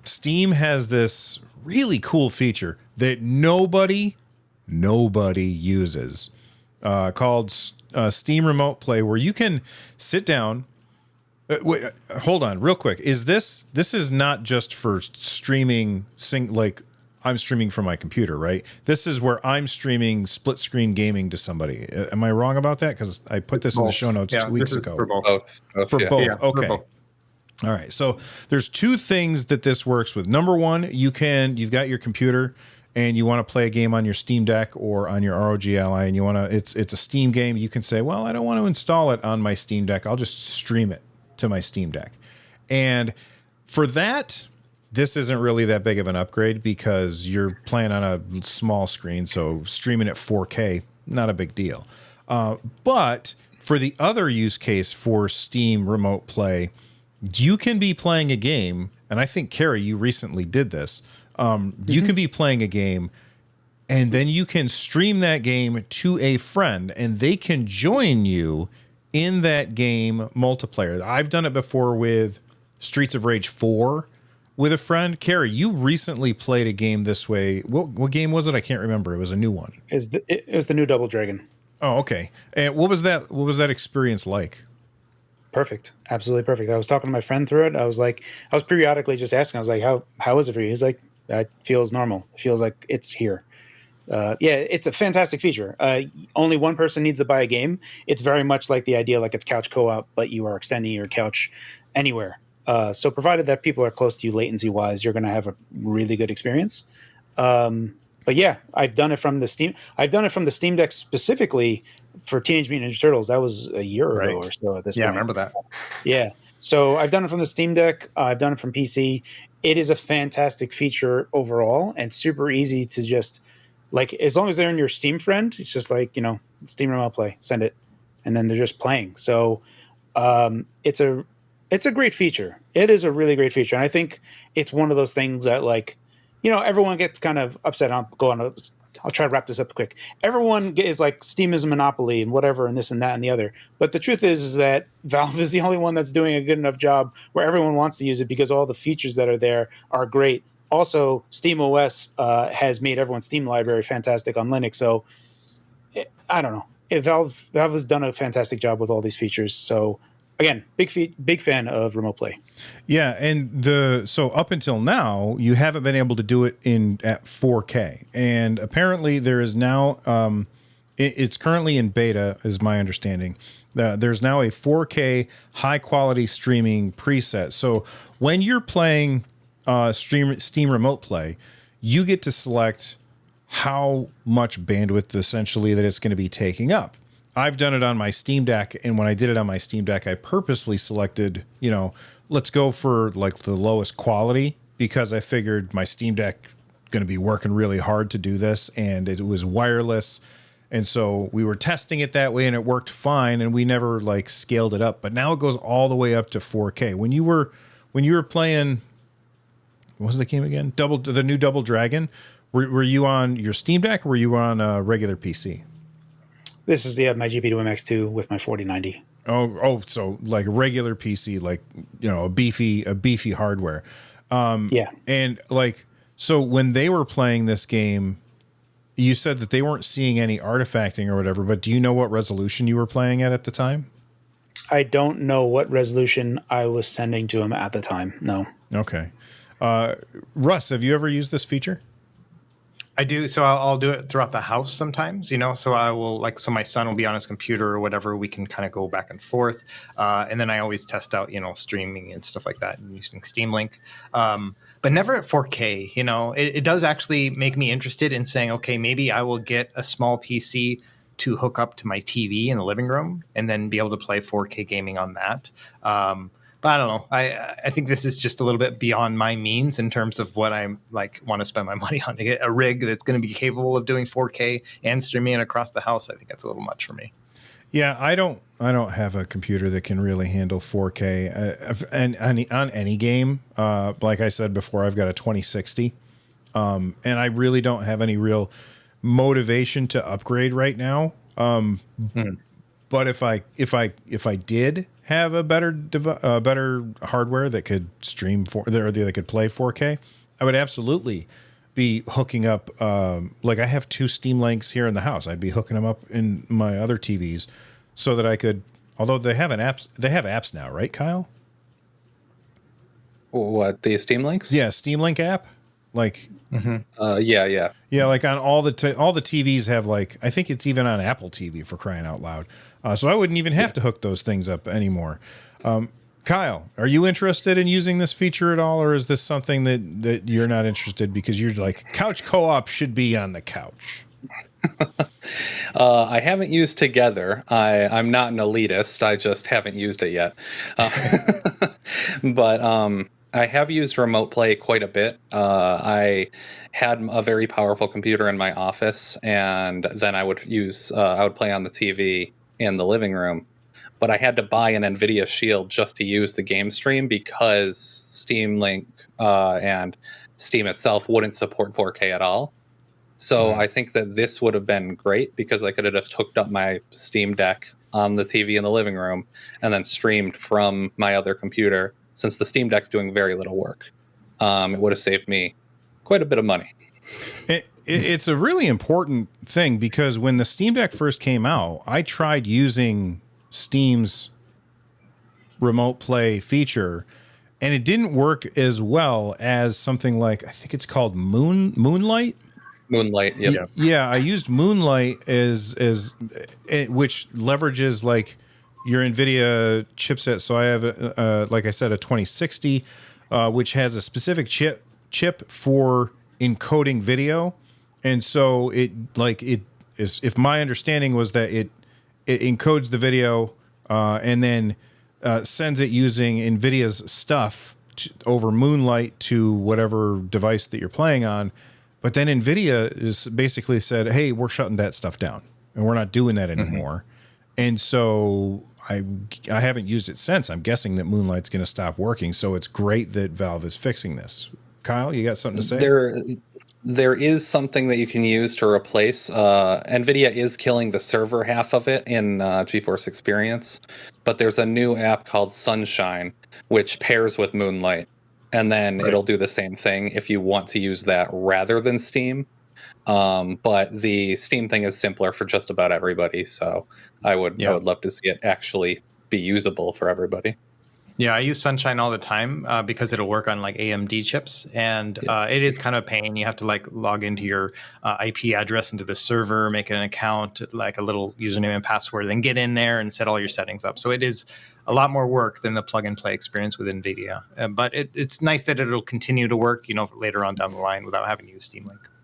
Steam has this really cool feature that nobody uses, called Steam Remote Play, where you can sit down. Wait, hold on, real quick. This is not just for streaming? Like, I'm streaming from my computer, right? This is where I'm streaming split screen gaming to somebody. Am I wrong about that? Because I put this in the show notes 2 weeks ago. For both. For both. Yeah, Okay. for both. All right. So there's two things that this works with. Number one, you've got your computer and you want to play a game on your Steam Deck or on your ROG Ally, and you want to, it's a Steam game. You can say, well, I don't want to install it on my Steam Deck. I'll just stream it to my Steam Deck. And for that, this isn't really that big of an upgrade because you're playing on a small screen. So streaming at 4K, not a big deal. But for the other use case for Steam Remote Play, you can be playing a game, and I think, Carrie, you recently did this. You can be playing a game, and then you can stream that game to a friend, and they can join you in that game multiplayer. I've done it before with Streets of Rage 4 with a friend. Carrie, you recently played a game this way. What game was it? I can't remember. It was a new one. It was the new Double Dragon. Oh, okay. And what was that experience like? Perfect. Absolutely perfect. I was talking to my friend through it. I was periodically just asking, I was like, how is it for you? He's like, it feels normal. It feels like it's here. Yeah, it's a fantastic feature. Only one person needs to buy a game. It's very much like the idea, like it's couch co-op, but you are extending your couch anywhere. So provided that people are close to you latency wise, you're going to have a really good experience. But yeah, I've done it from the Steam Deck specifically for Teenage Mutant Ninja Turtles. That was a year ago or so at this point. Yeah, I remember that. Yeah. So I've done it from the Steam Deck. I've done it from PC. It is a fantastic feature overall and super easy to just, like, as long as they're in your Steam friend, it's just like, Steam Remote Play, send it. And then they're just playing. So it's a great feature. It is a really great feature. And I think it's one of those things that, like, everyone gets kind of upset. I'll try to wrap this up quick. Everyone is like, Steam is a monopoly and whatever, and this and that and the other. But the truth is that Valve is the only one that's doing a good enough job where everyone wants to use it because all the features that are there are great. Also, SteamOS has made everyone's Steam library fantastic on Linux. So I don't know. Valve has done a fantastic job with all these features. So again, big fan of Remote Play. Yeah, and so up until now, you haven't been able to do it at 4K, and apparently there is now it's currently in beta, is my understanding. There's now a 4K high quality streaming preset. So when you're playing Steam Remote Play, you get to select how much bandwidth essentially that it's going to be taking up. I've done it on my Steam Deck, and when I did it on my Steam Deck, I purposely selected, let's go for like the lowest quality because I figured my Steam Deck going to be working really hard to do this, and it was wireless. And so we were testing it that way and it worked fine, and we never like scaled it up. But now it goes all the way up to 4K. When you were playing, what was the game again? The new Double Dragon. Were you on your Steam Deck or were you on a regular PC? This is my GP2MX2 with my 4090. Oh, so like a regular PC, like, a beefy hardware. Yeah. And like, so when they were playing this game, you said that they weren't seeing any artifacting or whatever, but do you know what resolution you were playing at the time? I don't know what resolution I was sending to them at the time. No. Okay. Russ, have you ever used this feature? I do. So I'll do it throughout the house sometimes, so I will so my son will be on his computer or whatever. We can kind of go back and forth. And then I always test out, streaming and stuff like that using Steam Link. But never at 4K, it does actually make me interested in saying, okay, maybe I will get a small PC to hook up to my TV in the living room and then be able to play 4K gaming on that. But I don't know. I think this is just a little bit beyond my means in terms of what I want to spend my money on to get a rig that's going to be capable of doing 4K and streaming it across the house. I think that's a little much for me. Yeah, I don't have a computer that can really handle 4K and on any game. Like I said before, I've got a 2060, and I really don't have any real motivation to upgrade right now. But if I did have a better hardware that could stream that could play 4K, I would absolutely be hooking up. Like I have 2 Steam Links here in the house. I'd be hooking them up in my other TVs so that I could. Although they have apps now, right, Kyle? What, the Steam Links? Yeah, Steam Link app. Like, Yeah. like on all the TVs have, like, I think it's even on Apple TV, for crying out loud. So I wouldn't even have to hook those things up anymore. Kyle, are you interested in using this feature at all, or is this something that you're not interested because you're like, couch co-op should be on the couch? I haven't used Together. I'm not an elitist. I just haven't used it yet. But I have used Remote Play quite a bit. I had a very powerful computer in my office, and then I would play on the TV in the living room. But I had to buy an NVIDIA Shield just to use the game stream because Steam Link and Steam itself wouldn't support 4K at all. So I think that this would have been great because I could have just hooked up my Steam Deck on the TV in the living room and then streamed from my other computer. Since the Steam Deck's doing very little work, it would have saved me quite a bit of money. It's a really important thing because when the Steam Deck first came out, I tried using Steam's Remote Play feature, and it didn't work as well as something like, I think it's called Moonlight. Moonlight, yep. Yeah, I used Moonlight as which leverages like your NVIDIA chipset. So I have, like I said, a 2060, which has a specific chip for encoding video, and so if my understanding was that it encodes the video and then sends it using NVIDIA's stuff over Moonlight to whatever device that you're playing on. But then NVIDIA is basically said, hey, we're shutting that stuff down and we're not doing that anymore. And so I haven't used it since. I'm guessing that Moonlight's going to stop working. So it's great that Valve is fixing this. Kyle, you got something to say? There is something that you can use to replace. NVIDIA is killing the server half of it in GeForce Experience. But there's a new app called Sunshine, which pairs with Moonlight. And then it'll do the same thing if you want to use that rather than Steam. But the Steam thing is simpler for just about everybody. So I would love to see it actually be usable for everybody. Yeah, I use Sunshine all the time because it'll work on like AMD chips, and it is kind of a pain. You have to like log into your IP address into the server, make an account, like a little username and password, then get in there and set all your settings up. So it is a lot more work than the plug and play experience with NVIDIA. But it's nice that it'll continue to work, later on down the line without having to use Steam Link.